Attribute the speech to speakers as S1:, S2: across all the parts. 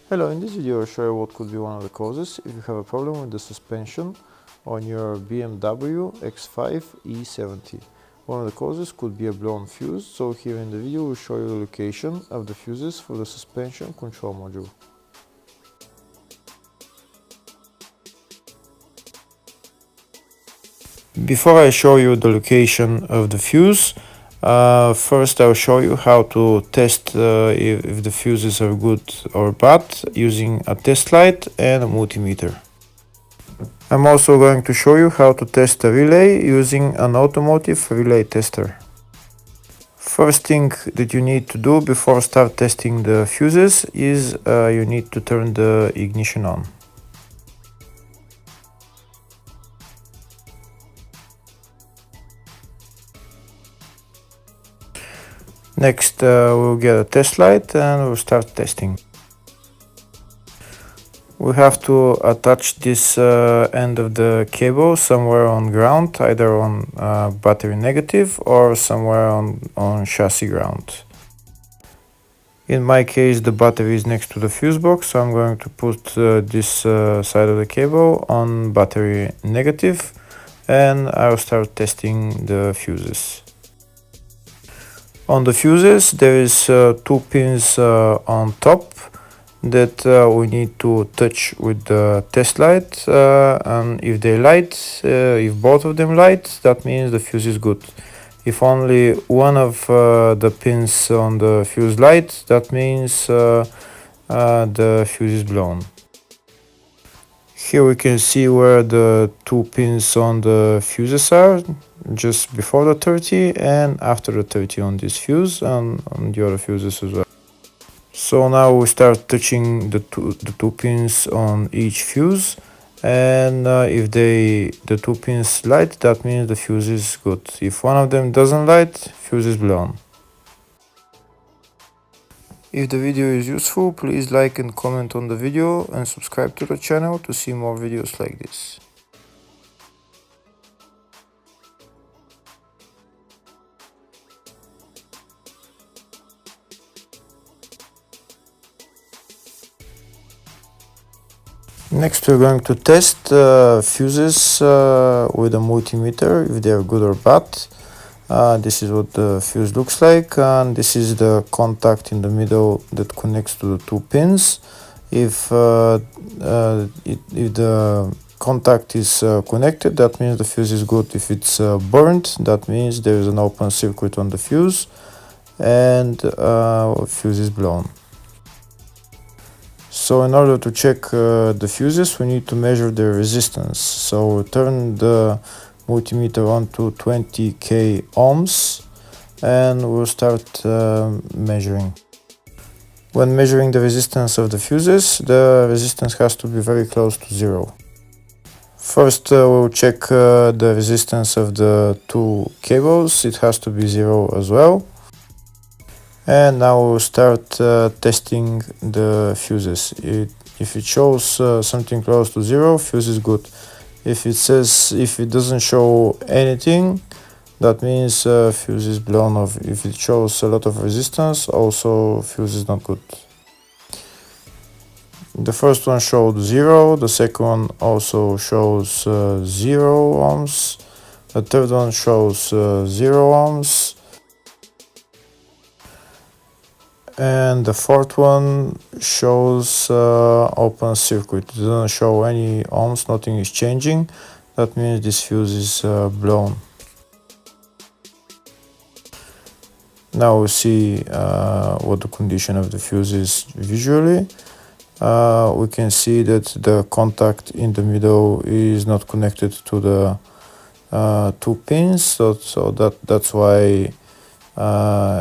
S1: Hello, in this video I'll show you what could be one of the causes if you have a problem with the suspension on your BMW X5 E70. One of the causes could be a blown fuse, so here in the video we'll show you the location of the fuses for the suspension control module. Before I show you the location of the fuse, first I'll show you how to test if the fuses are good or bad using a test light and a multimeter. I'm also going to show you how to test a relay using an automotive relay tester. First thing that you need to do before start testing the fuses is you need to turn the ignition on. Next we'll get a test light and we'll start testing. We have to attach this end of the cable somewhere on ground, either on battery negative or somewhere on chassis ground. In my case the battery is next to the fuse box, so I'm going to put this side of the cable on battery negative and I'll start testing the fuses. On the fuses there is two pins on top that we need to touch with the test light, and if they light, if both of them light, that means the fuse is good. If only one of the pins on the fuse light, that means the fuse is blown. Here we can see where the two pins on the fuses are, just before the 30 and after the 30 on this fuse and on the other fuses as well. So now we start touching the two pins on each fuse, and if the two pins light, that means the fuse is good. If one of them doesn't light, fuse is blown. If the video is useful, please like and comment on the video and subscribe to the channel to see more videos like this. Next we're going to test fuses with a multimeter, if they are good or bad. This is what the fuse looks like, and this is the contact in the middle that connects to the two pins. If the contact is connected, that means the fuse is good. If it's burnt, that means there is an open circuit on the fuse and fuse is blown. So in order to check the fuses, we need to measure the resistance. So turn the multimeter on to 20k ohms and we'll start measuring. When measuring the resistance of the fuses, the resistance has to be very close to zero. First we'll check the resistance of the two cables. It has to be zero as well. And now we'll start testing the fuses. If it shows something close to zero, fuse is good. If it doesn't show anything, that means fuse is blown off. If it shows a lot of resistance, also fuse is not good. The first one showed 0, the second one also shows 0 ohms, the third one shows 0 ohms, and the fourth one shows open circuit. It doesn't show any ohms, nothing is changing. That means this fuse is blown. Now we see what the condition of the fuse is visually. We can see that the contact in the middle is not connected to the two pins, so that's why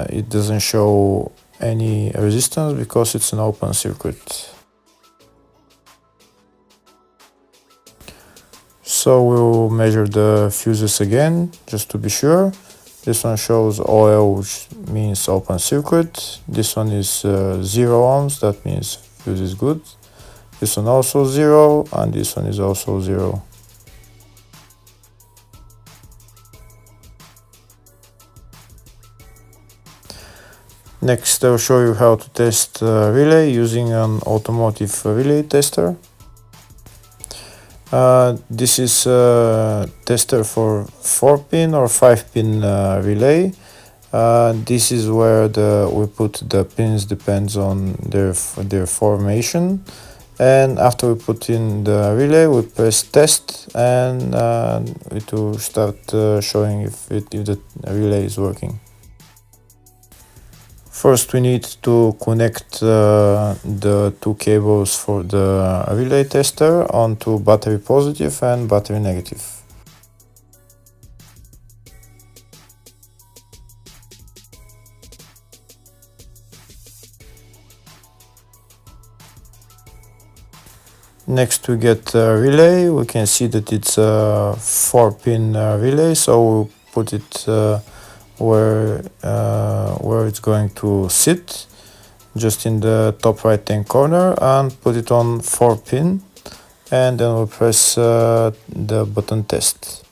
S1: it doesn't show any resistance, because it's an open circuit. So we'll measure the fuses again just to be sure. This one shows OL, which means open circuit. This one is 0 ohms, that means fuse is good. This one also 0, and this one is also 0. Next, I'll show you how to test relay using an automotive relay tester. This is a tester for 4-pin or 5-pin relay. This is where we put the pins, depends on their formation. And after we put in the relay, we press test, and it will start showing if the relay is working. First, we need to connect the two cables for the relay tester onto battery positive and battery negative. Next, we get a relay. We can see that it's a 4-pin relay, so we'll put it where it's going to sit, just in the top right hand corner, and put it on 4-pin, and then we'll press the button test.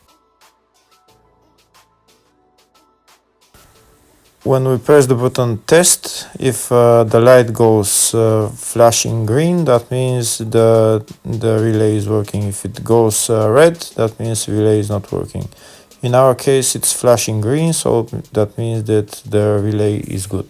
S1: When we press the button test, if the light goes flashing green, that means the relay is working. If it goes red, that means the relay is not working. In our case, it's flashing green, so that means that the relay is good.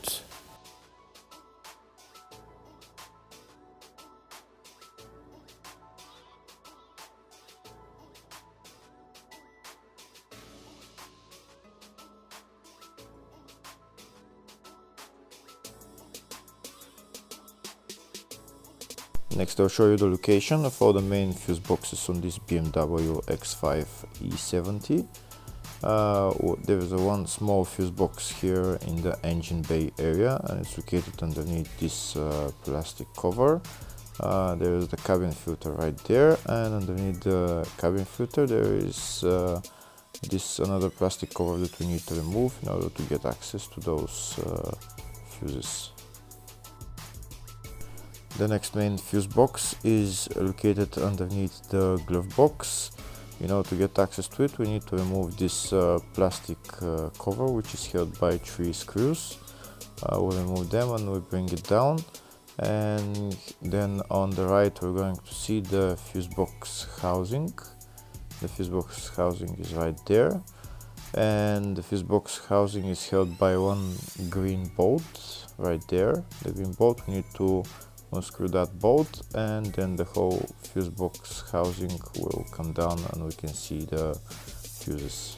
S1: Next, I'll show you the location of all the main fuse boxes on this BMW X5 E70. There is one small fuse box here in the engine bay area, and it's located underneath this plastic cover. There is the cabin filter right there, and underneath the cabin filter there is this another plastic cover that we need to remove in order to get access to those fuses. The next main fuse box is located underneath the glove box. In order to get access to it, we need to remove this plastic cover, which is held by 3 screws. We'll remove them and we'll bring it down, and then on the right we're going to see the fuse box housing. The fuse box housing is right there, and the fuse box housing is held by one green bolt right there. The green bolt, we need to unscrew that bolt, and then the whole fuse box housing will come down and we can see the fuses.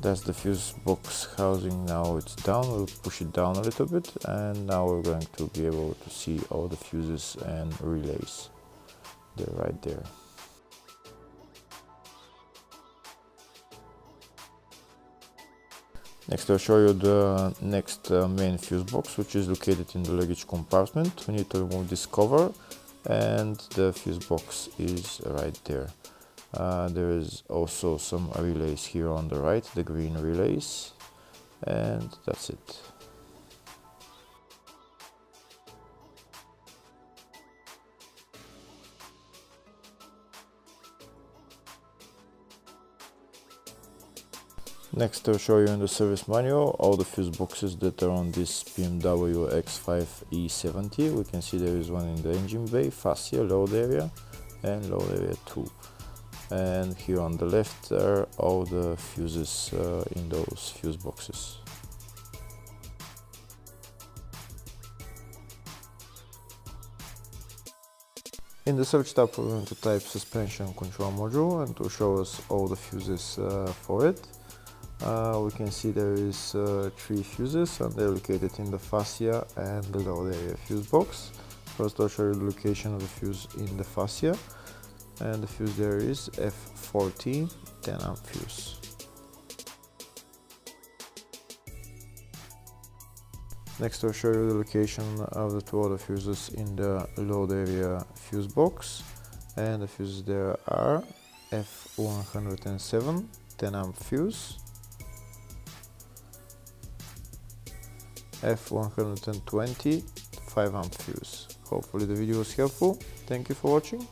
S1: That's the fuse box housing. Now it's down. We'll push it down a little bit, and now we're going to be able to see all the fuses and relays. They're right there. Next, I'll show you the next main fuse box, which is located in the luggage compartment. We need to remove this cover, and the fuse box is right there. There is also some relays here on the right, the green relays, and that's it. Next, I'll show you in the service manual all the fuse boxes that are on this BMW X5 E70. We can see there is one in the engine bay, fascia, load area, and load area 2. And here on the left are all the fuses in those fuse boxes. In the search tab, we're going to type suspension control module, and to show us all the fuses for it. We can see there is 3 fuses, and they're located in the fascia and the load area fuse box. First, I'll show you the location of the fuse in the fascia. And the fuse there is F14 10A fuse. Next, I'll show you the location of the 2 other fuses in the load area fuse box, and the fuses there are F107 10A fuse, F120 5 amp fuse. Hopefully the video was helpful. Thank you for watching.